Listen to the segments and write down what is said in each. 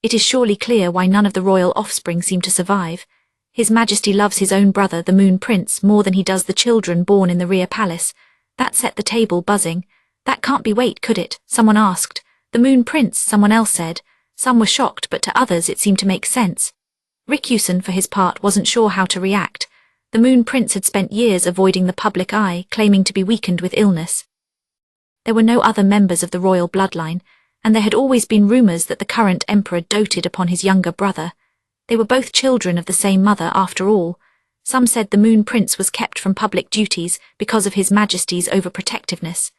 It is surely clear why none of the royal offspring seem to survive. His Majesty loves his own brother, the Moon Prince, more than he does the children born in the rear palace. That set the table buzzing. That can't be right, could it? Someone asked. The Moon Prince, someone else said. Some were shocked, but to others it seemed to make sense. Rikyusen, for his part, wasn't sure how to react. The Moon Prince had spent years avoiding the public eye, claiming to be weakened with illness. There were no other members of the royal bloodline, and there had always been rumors that the current emperor doted upon his younger brother. They were both children of the same mother after all. Some said the Moon Prince was kept from public duties because of his Majesty's overprotectiveness.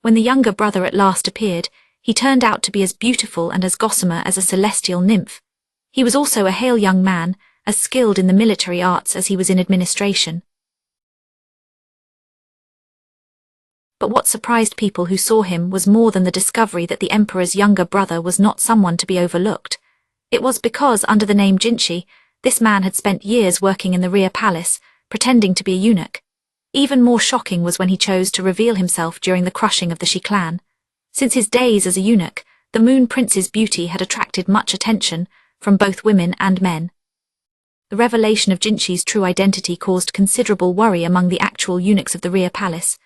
When the younger brother at last appeared, he turned out to be as beautiful and as gossamer as a celestial nymph. He was also a hale young man, as skilled in the military arts as he was in administration. But what surprised people who saw him was more than the discovery that the emperor's younger brother was not someone to be overlooked. It was because, under the name Jinshi, this man had spent years working in the rear palace, pretending to be a eunuch. Even more shocking was when he chose to reveal himself during the crushing of the Shi clan. Since his days as a eunuch, the Moon Prince's beauty had attracted much attention from both women and men. The revelation of Jinshi's true identity caused considerable worry among the actual eunuchs of the rear palace.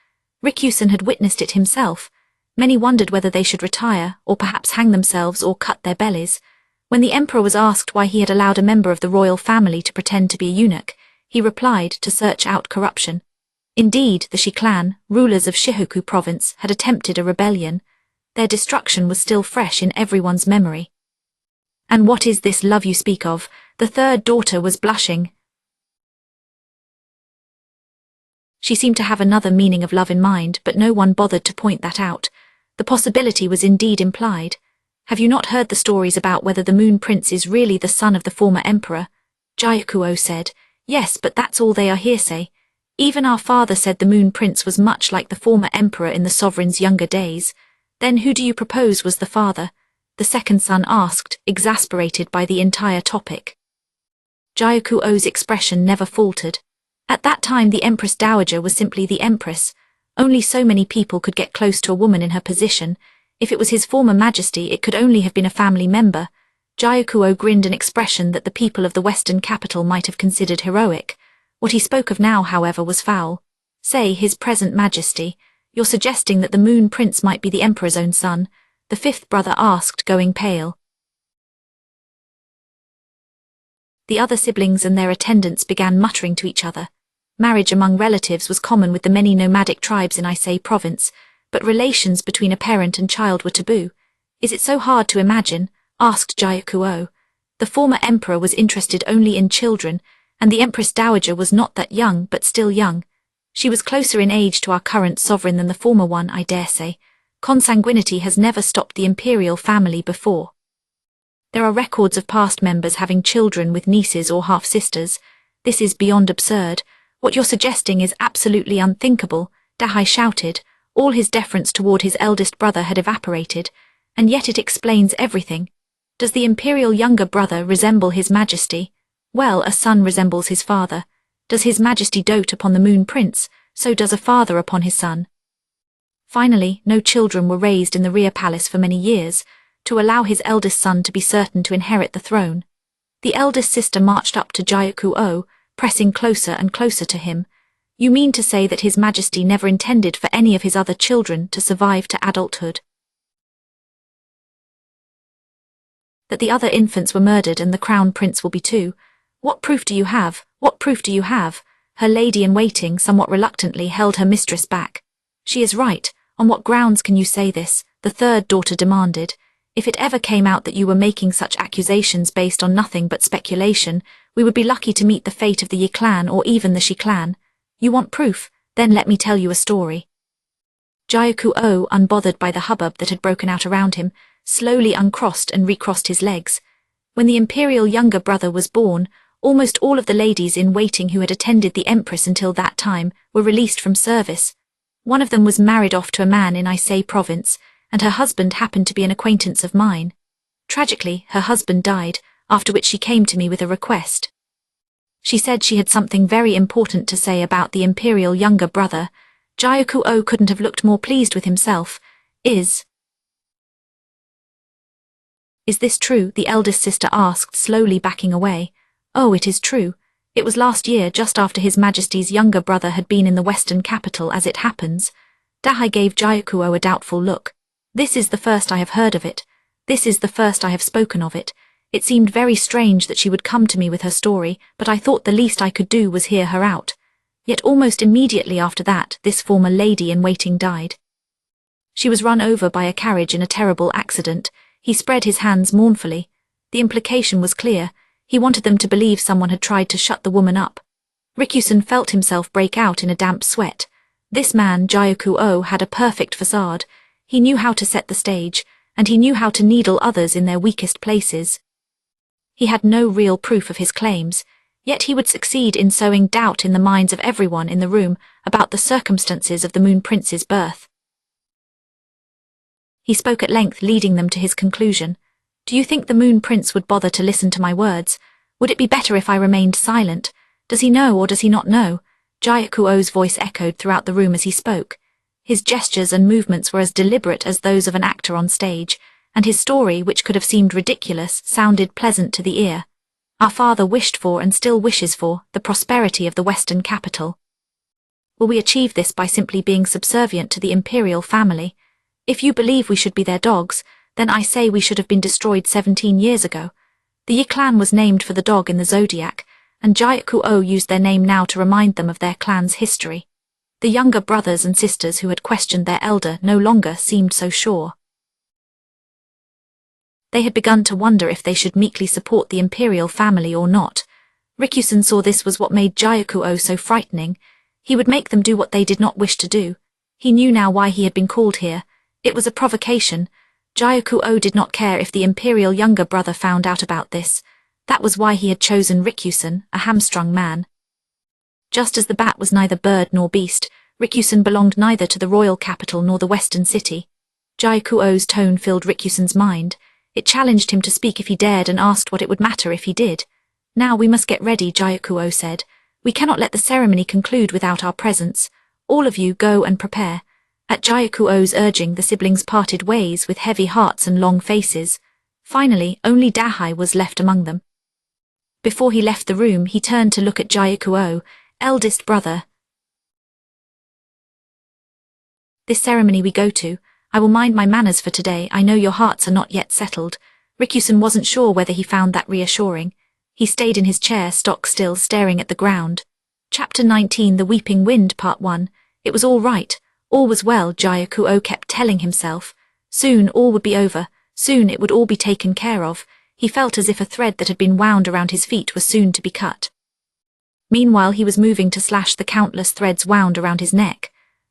Rikyusen had witnessed it himself. Many wondered whether they should retire, or perhaps hang themselves or cut their bellies. When the emperor was asked why he had allowed a member of the royal family to pretend to be a eunuch, he replied to search out corruption. Indeed, the Shi clan, rulers of Shihoku province, had attempted a rebellion. Their destruction was still fresh in everyone's memory. "And what is this love you speak of?" The third daughter was blushing. She seemed to have another meaning of love in mind, but no one bothered to point that out. The possibility was indeed implied. "Have you not heard the stories about whether the Moon Prince is really the son of the former emperor?" Jayakuo said. "Yes, but that's all they are hearsay. Even our father said the Moon Prince was much like the former emperor in the sovereign's younger days. Then who do you propose was the father?" the second son asked, exasperated by the entire topic. Jayakuo's expression never faltered. At that time the Empress Dowager was simply the Empress. Only so many people could get close to a woman in her position. If it was his former Majesty, it could only have been a family member. Jayakuo grinned an expression that the people of the western capital might have considered heroic. What he spoke of now, however, was foul. "Say his present Majesty. You're suggesting that the Moon Prince might be the Emperor's own son?" the fifth brother asked, going pale. The other siblings and their attendants began muttering to each other. Marriage among relatives was common with the many nomadic tribes in Ise province, but relations between a parent and child were taboo. "Is it so hard to imagine?" asked Jayakuo. The former emperor was interested only in children, and the Empress Dowager was not that young but still young. She was closer in age to our current sovereign than the former one, I dare say. Consanguinity has never stopped the imperial family before. There are records of past members having children with nieces or half-sisters. This is beyond absurd. What you're suggesting is absolutely unthinkable, Dahai shouted. All his deference toward his eldest brother had evaporated, and yet it explains everything. Does the imperial younger brother resemble his Majesty? Well, a son resembles his father. Does his Majesty dote upon the Moon Prince? So does a father upon his son. Finally, no children were raised in the rear palace for many years, to allow his eldest son to be certain to inherit the throne. The eldest sister marched up to Jayakuo, pressing closer and closer to him. "You mean to say that his Majesty never intended for any of his other children to survive to adulthood? That the other infants were murdered and the crown prince will be too? What proof do you have? What proof do you have?" Her lady-in-waiting somewhat reluctantly held her mistress back. "She is right. On what grounds can you say this?" the third daughter demanded. "If it ever came out that you were making such accusations based on nothing but speculation, we would be lucky to meet the fate of the Yi clan or even the Shi clan. You want proof? Then let me tell you a story." Jayakuo, unbothered by the hubbub that had broken out around him, slowly uncrossed and recrossed his legs. When the imperial younger brother was born, almost all of the ladies in waiting who had attended the Empress until that time were released from service. One of them was married off to a man in Ise province, and her husband happened to be an acquaintance of mine. Tragically, her husband died, after which she came to me with a request. She said she had something very important to say about the imperial younger brother. Jayakuo couldn't have looked more pleased with himself. Is this true? The eldest sister asked, slowly backing away. Oh, it is true. It was last year, just after His Majesty's younger brother had been in the western capital, as it happens. Dahai gave Gyukuo a doubtful look. This is the first I have heard of it. This is the first I have spoken of it. It seemed very strange that she would come to me with her story, but I thought the least I could do was hear her out. Yet almost immediately after that, this former lady-in-waiting died. She was run over by a carriage in a terrible accident. He spread his hands mournfully. The implication was clear. He wanted them to believe someone had tried to shut the woman up. Rikusen felt himself break out in a damp sweat. This man, Gyukuo, had a perfect facade. He knew how to set the stage, and he knew how to needle others in their weakest places. He had no real proof of his claims, yet he would succeed in sowing doubt in the minds of everyone in the room about the circumstances of the Moon Prince's birth. He spoke at length, leading them to his conclusion. Do you think the Moon Prince would bother to listen to my words? Would it be better if I remained silent? Does he know or does he not know? Gyukuo's voice echoed throughout the room as he spoke. His gestures and movements were as deliberate as those of an actor on stage, and his story, which could have seemed ridiculous, sounded pleasant to the ear. Our father wished for and still wishes for the prosperity of the Western capital. Will we achieve this by simply being subservient to the imperial family? If you believe we should be their dogs, then I say we should have been destroyed 17 years ago. The Yi clan was named for the dog in the zodiac, and Gyukuo used their name now to remind them of their clan's history. The younger brothers and sisters who had questioned their elder no longer seemed so sure. They had begun to wonder if they should meekly support the imperial family or not. Rikusen saw this was what made Gyukuo so frightening. He would make them do what they did not wish to do. He knew now why he had been called here. It was a provocation. Gyukuo did not care if the imperial younger brother found out about this. That was why he had chosen Rikusen, a hamstrung man. Just as the bat was neither bird nor beast, Rikusen belonged neither to the royal capital nor the western city. Gyukuo's tone filled Rikusen's mind. It challenged him to speak if he dared and asked what it would matter if he did. Now we must get ready, Gyukuo said. We cannot let the ceremony conclude without our presence. All of you go and prepare. At Gyukuo's urging, the siblings parted ways with heavy hearts and long faces. Finally, only Dahai was left among them. Before he left the room, he turned to look at Gyukuo, eldest brother. This ceremony we go to, I will mind my manners for today. I know your hearts are not yet settled. Rikusen wasn't sure whether he found that reassuring. He stayed in his chair, stock still, staring at the ground. Chapter 19, The Weeping Wind, Part 1. It was all right. All was well, Gyukuo kept telling himself. Soon all would be over. Soon it would all be taken care of. He felt as if a thread that had been wound around his feet was soon to be cut. Meanwhile he was moving to slash the countless threads wound around his neck.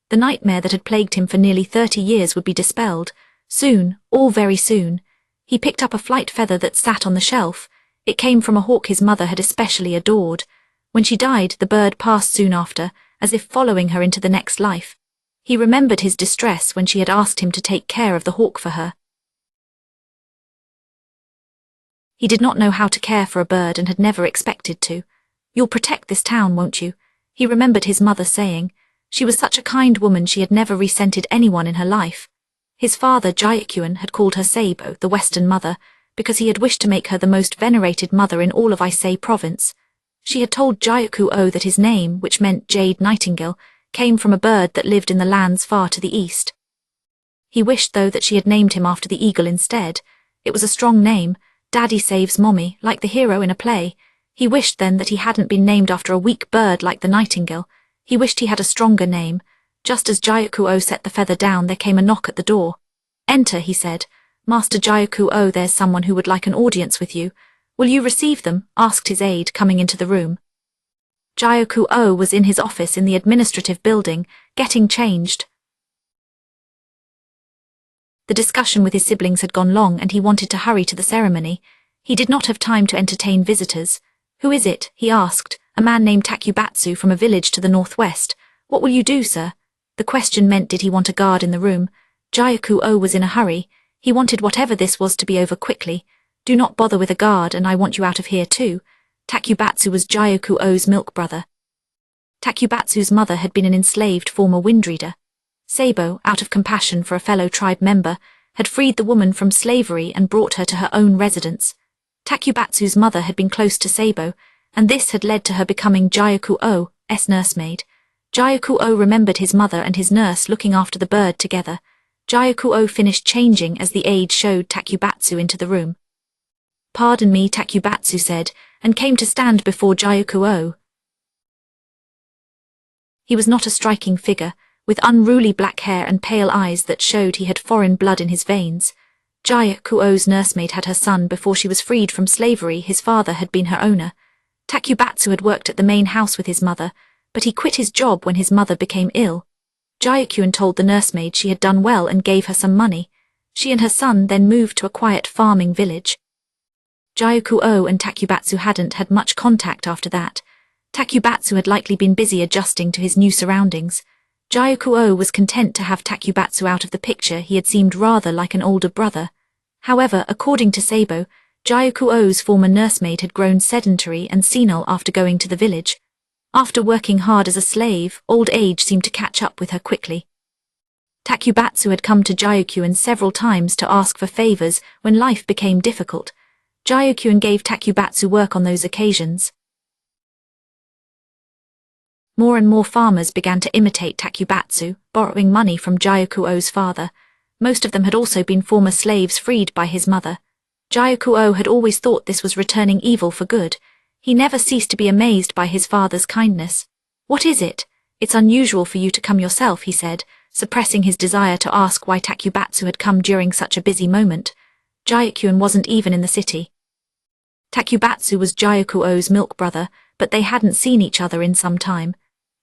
The nightmare that had plagued him for nearly 30 years would be dispelled. Soon, all very soon. He picked up a flight feather that sat on the shelf. It came from a hawk his mother had especially adored. When she died, the bird passed soon after, as if following her into the next life. He remembered his distress when she had asked him to take care of the hawk for her. He did not know how to care for a bird and had never expected to. You'll protect this town, won't you? He remembered his mother saying. She was such a kind woman, she had never resented anyone in her life. His father, Gyukuan, had called her Seibo, the Western Mother, because he had wished to make her the most venerated mother in all of Ise province. She had told Gyukuo that his name, which meant Jade Nightingale, came from a bird that lived in the lands far to the east. He wished, though, that she had named him after the eagle instead. It was a strong name. Daddy saves Mommy, like the hero in a play. He wished then that he hadn't been named after a weak bird like the nightingale. He wished he had a stronger name. Just as Gyukuo set the feather down, there came a knock at the door. Enter, he said. Master Gyukuo, there's someone who would like an audience with you. Will you receive them? Asked his aide, coming into the room. Gyukuo was in his office in the administrative building, getting changed. The discussion with his siblings had gone long and he wanted to hurry to the ceremony. He did not have time to entertain visitors. Who is it? He asked. A man named Takubatsu from a village to the northwest. What will you do, sir? The question meant did he want a guard in the room. Gyukuo was in a hurry. He wanted whatever this was to be over quickly. Do not bother with a guard, and I want you out of here too. Takubatsu was Gyukuo's milk brother. Takubatsu's mother had been an enslaved former windreader. Seibo, out of compassion for a fellow tribe member, had freed the woman from slavery and brought her to her own residence. Takubatsu's mother had been close to Sabo, and this had led to her becoming Jyaku-o's nursemaid. Jyaku-o remembered his mother and his nurse looking after the bird together. Jyaku-o finished changing as the aide showed Takubatsu into the room. "Pardon me," Takubatsu said, and came to stand before Jyaku-o. He was not a striking figure, with unruly black hair and pale eyes that showed he had foreign blood in his veins. Jyaku-o's nursemaid had her son before she was freed from slavery. His father had been her owner. Takubatsu had worked at the main house with his mother, but he quit his job when his mother became ill. Jyaku told the nursemaid she had done well and gave her some money. She and her son then moved to a quiet farming village. Jyaku-o and Takubatsu hadn't had much contact after that. Takubatsu had likely been busy adjusting to his new surroundings. Jyaku-o was content to have Takubatsu out of the picture. He had seemed rather like an older brother. However, according to Sabo, Jyaku-o's former nursemaid had grown sedentary and senile after going to the village. After working hard as a slave, old age seemed to catch up with her quickly. Takubatsu had come to Jyaku several times to ask for favors when life became difficult. Jyaku gave Takubatsu work on those occasions. More and more farmers began to imitate Takubatsu, borrowing money from Jyaku-o's father. Most of them had also been former slaves freed by his mother. Jyaku-o had always thought this was returning evil for good. He never ceased to be amazed by his father's kindness. "What is it? It's unusual for you to come yourself," he said, suppressing his desire to ask why Takubatsu had come during such a busy moment. Jyaku wasn't even in the city. Takubatsu was Jyaku-o's milk brother, but they hadn't seen each other in some time.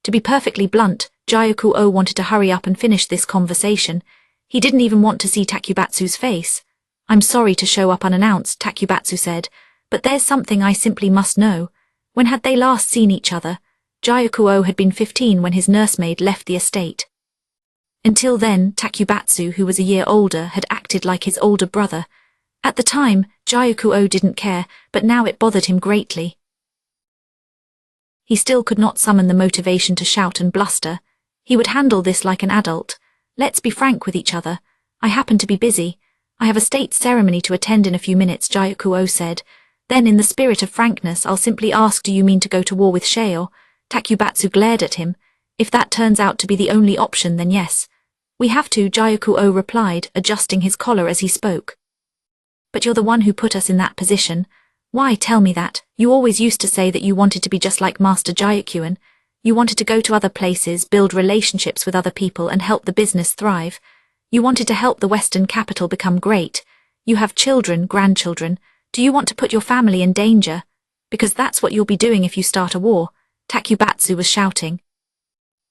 To be perfectly blunt, Jyaku-o wanted to hurry up and finish this conversation. He didn't even want to see Takubatsu's face. "I'm sorry to show up unannounced," Takubatsu said, "but there's something I simply must know. When had they last seen each other?" Jyaku-o had been 15 when his nursemaid left the estate. Until then, Takubatsu, who was a year older, had acted like his older brother. At the time, Jyaku-o didn't care, but now it bothered him greatly. He still could not summon the motivation to shout and bluster. He would handle this like an adult. "Let's be frank with each other. I happen to be busy. I have a state ceremony to attend in a few minutes," Jyaku-o said. "Then in the spirit of frankness, I'll simply ask, do you mean to go to war with Sheo?" Takubatsu glared at him. "If that turns out to be the only option, then yes. We have to," Jyaku-o replied, adjusting his collar as he spoke. "But you're the one who put us in that position. Why tell me that? You always used to say that you wanted to be just like Master Jyaku. You wanted to go to other places, build relationships with other people and help the business thrive. You wanted to help the Western capital become great. You have children, grandchildren. Do you want to put your family in danger? Because that's what you'll be doing if you start a war," Takubatsu was shouting.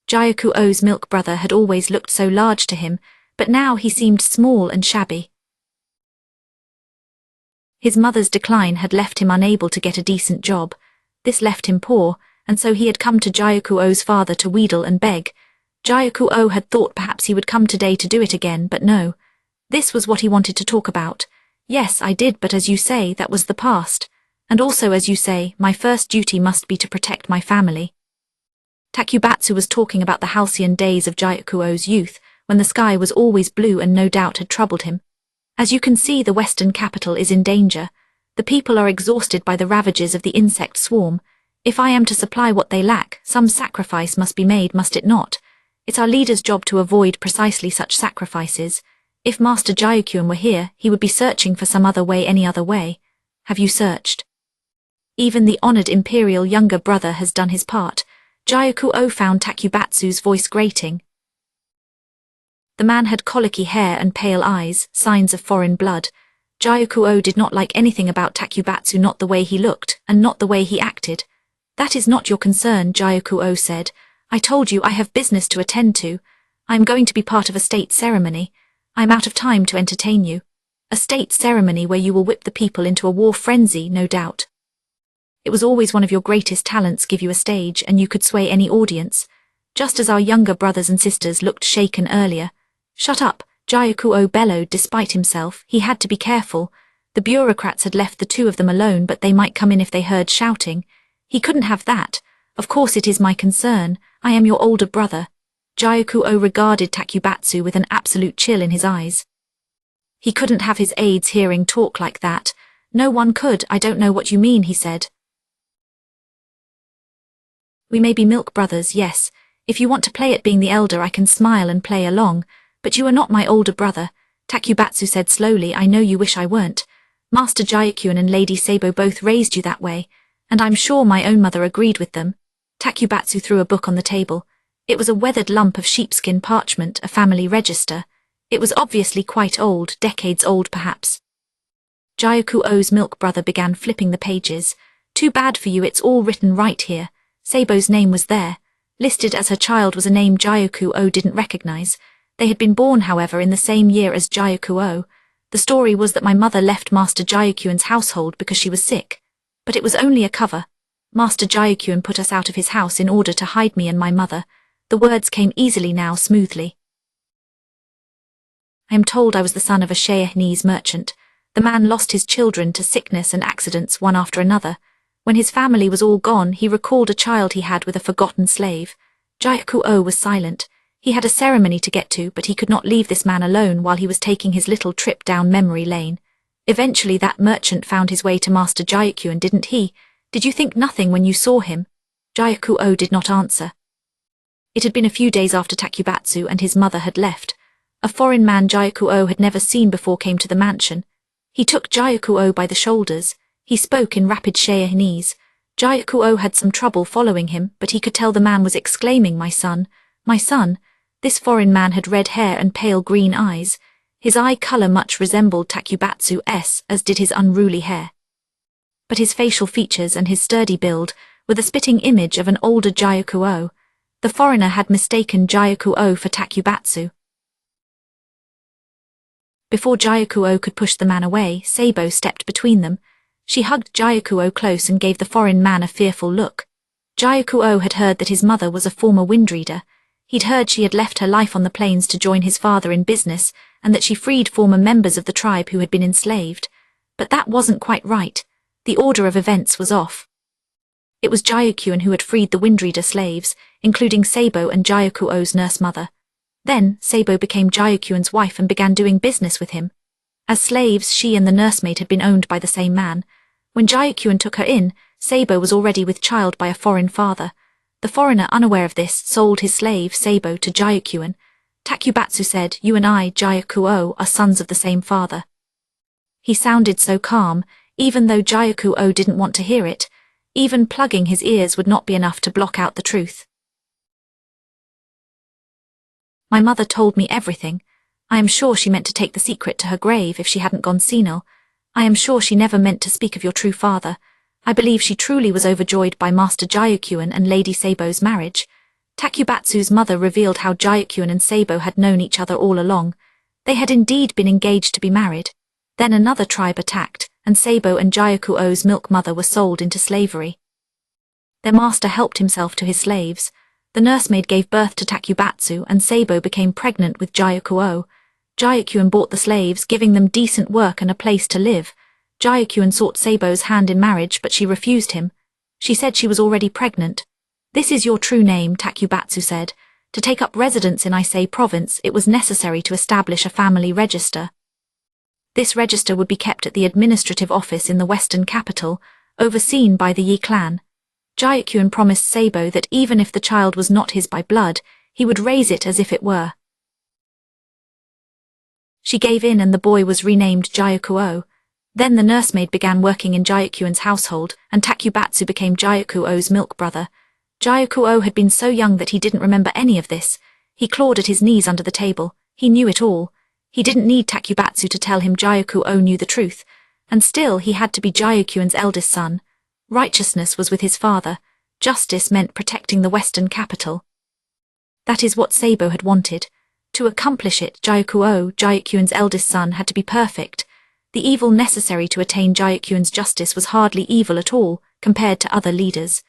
Jyaku-o's milk brother had always looked so large to him, but now he seemed small and shabby. His mother's decline had left him unable to get a decent job. This left him poor, and so he had come to Jyaku-o's father to wheedle and beg. Jyaku-o had thought perhaps he would come today to do it again, but no. This was what he wanted to talk about. "Yes, I did, but as you say, that was the past. And also, as you say, my first duty must be to protect my family." Takubatsu was talking about the halcyon days of Jyaku-o's youth, when the sky was always blue and no doubt had troubled him. "As you can see, the Western capital is in danger. The people are exhausted by the ravages of the insect swarm. If I am to supply what they lack, some sacrifice must be made, must it not? It's our leader's job to avoid precisely such sacrifices. If Master Jyaku were here, he would be searching for some other way, any other way. Have you searched?" "Even the honored imperial younger brother has done his part." Jyaku-o found Takubatsu's voice grating. The man had colicky hair and pale eyes, signs of foreign blood. Jyaku-o did not like anything about Takubatsu, not the way he looked, and not the way he acted. "That is not your concern," Jyaku-o said. "I told you I have business to attend to. I am going to be part of a state ceremony. I am out of time to entertain you. A state ceremony where you will whip the people into a war frenzy, no doubt. It was always one of your greatest talents, give you a stage, and you could sway any audience, just as our younger brothers and sisters looked shaken earlier." "Shut up," Jyaku-o bellowed despite himself. He had to be careful. The bureaucrats had left the two of them alone, but they might come in if they heard shouting. He couldn't have that. "Of course it is my concern. I am your older brother." Jyaku-o regarded Takubatsu with an absolute chill in his eyes. He couldn't have his aides hearing talk like that. No one could. I don't know what you mean, he said. We may be milk brothers, yes. If you want to play at being the elder, I can smile and play along, but you are not my older brother, Takubatsu said slowly. I know you wish I weren't. Master Gyukyun and Lady Sabo both raised you that way, and I'm sure my own mother agreed with them. Takubatsu threw a book on the table. It was a weathered lump of sheepskin parchment, a family register. It was obviously quite old, decades old perhaps. Gyukuo's milk brother began flipping the pages. Too bad for you, it's all written right here. Sabo's name was there. Listed as her child was a name Gyukuo didn't recognize. They had been born, however, in the same year as Gyukuo. The story was that my mother left Master Gyukyun's household because she was sick. But it was only a cover. Master Gyukyun put us out of his house in order to hide me and my mother. The words came easily now, smoothly. I am told I was the son of a Chinese merchant. The man lost his children to sickness and accidents one after another. When his family was all gone, he recalled a child he had with a forgotten slave. Gyukuo was silent. He had a ceremony to get to, but he could not leave this man alone while he was taking his little trip down memory lane. Eventually that merchant found his way to Master Gyukyun, didn't he? Did you think nothing when you saw him? Gyukuo did not answer. It had been a few days after Takubatsu and his mother had left. A foreign man Gyukuo had never seen before came to the mansion. He took Gyukuo by the shoulders. He spoke in rapid Chinese. Gyukuo had some trouble following him, but he could tell the man was exclaiming, "My son, my son." This foreign man had red hair and pale green eyes. His eye color much resembled Takubatsu's, as did his unruly hair. But his facial features and his sturdy build were the spitting image of an older Gyukuo. The foreigner had mistaken Gyukuo for Takubatsu. Before Gyukuo could push the man away, Sabo stepped between them. She hugged Gyukuo close and gave the foreign man a fearful look. Gyukuo had heard that his mother was a former windreader. He'd heard she had left her life on the plains to join his father in business, and that she freed former members of the tribe who had been enslaved. But that wasn't quite right. The order of events was off. It was Gyukyun who had freed the windreader slaves, including Sabo and Gyukuo's nurse mother. Then, Sabo became Gyukyun's wife and began doing business with him. As slaves, she and the nursemaid had been owned by the same man. When Gyukyun took her in, Sabo was already with child by a foreign father. The foreigner, unaware of this, sold his slave, Sabo, to Gyukyun. Takubatsu said, "You and I, Gyukuo, are sons of the same father." He sounded so calm, even though Gyukuo didn't want to hear it. Even plugging his ears would not be enough to block out the truth. My mother told me everything. I am sure she meant to take the secret to her grave if she hadn't gone senile. I am sure she never meant to speak of your true father. I believe she truly was overjoyed by Master Gyukyun and Lady Sabo's marriage. Takubatsu's mother revealed how Gyukyun and Sabo had known each other all along. They had indeed been engaged to be married. Then another tribe attacked, and Sabo and Gyukuo's milk mother were sold into slavery. Their master helped himself to his slaves. The nursemaid gave birth to Takubatsu, and Sabo became pregnant with Gyukuo. Gyukyun bought the slaves, giving them decent work and a place to live. Gyukyun sought Sabo's hand in marriage, but she refused him. She said she was already pregnant. "This is your true name," Takubatsu said. "To take up residence in Ise province, it was necessary to establish a family register. This register would be kept at the administrative office in the western capital, overseen by the Yi clan. Gyukyun promised Sabo that even if the child was not his by blood, he would raise it as if it were. She gave in and the boy was renamed Gyukuo. Then the nursemaid began working in Gyukyun's household, and Takubatsu became Gyukuo's milk brother. Gyukuo had been so young that he didn't remember any of this. He clawed at his knees under the table. He knew it all. He didn't need Takubatsu to tell him Gyukuo knew the truth. And still he had to be Gyukyun's eldest son. Righteousness was with his father. Justice meant protecting the western capital. That is what Sabo had wanted. To accomplish it, Gyukuo, Gyukyun's eldest son, had to be perfect. The evil necessary to attain Gyukyun's justice was hardly evil at all, compared to other leaders.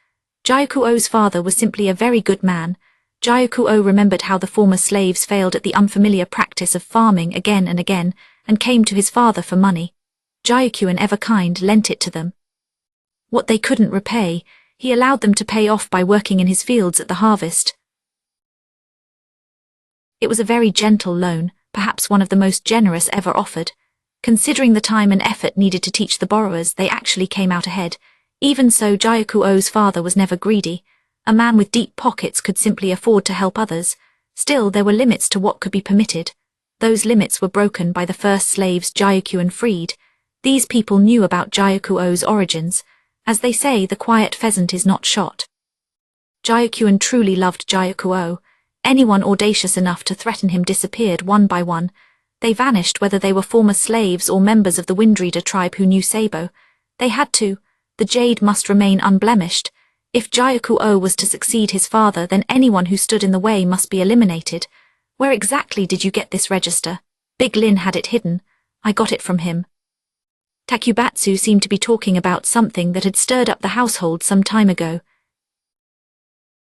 Gyukuo's father was simply a very good man. Gyukuo remembered how the former slaves failed at the unfamiliar practice of farming again and again, and came to his father for money. Gyukyun, ever kind, lent it to them. What they couldn't repay, he allowed them to pay off by working in his fields at the harvest. It was a very gentle loan, perhaps one of the most generous ever offered. Considering the time and effort needed to teach the borrowers, they actually came out ahead. Even so, Jayaku-O's father was never greedy. A man with deep pockets could simply afford to help others. Still, there were limits to what could be permitted. Those limits were broken by the first slaves Jayaku freed. These people knew about Jayaku-O's origins. As they say, the quiet pheasant is not shot. Jayaku truly loved Jayaku-O. Anyone audacious enough to threaten him disappeared one by one. They vanished, whether they were former slaves or members of the Windreader tribe who knew Sabo. They had to. The jade must remain unblemished. If Jayaku-O was to succeed his father, then anyone who stood in the way must be eliminated. Where exactly did you get this register? Big Lin had it hidden. I got it from him. Takubatsu seemed to be talking about something that had stirred up the household some time ago.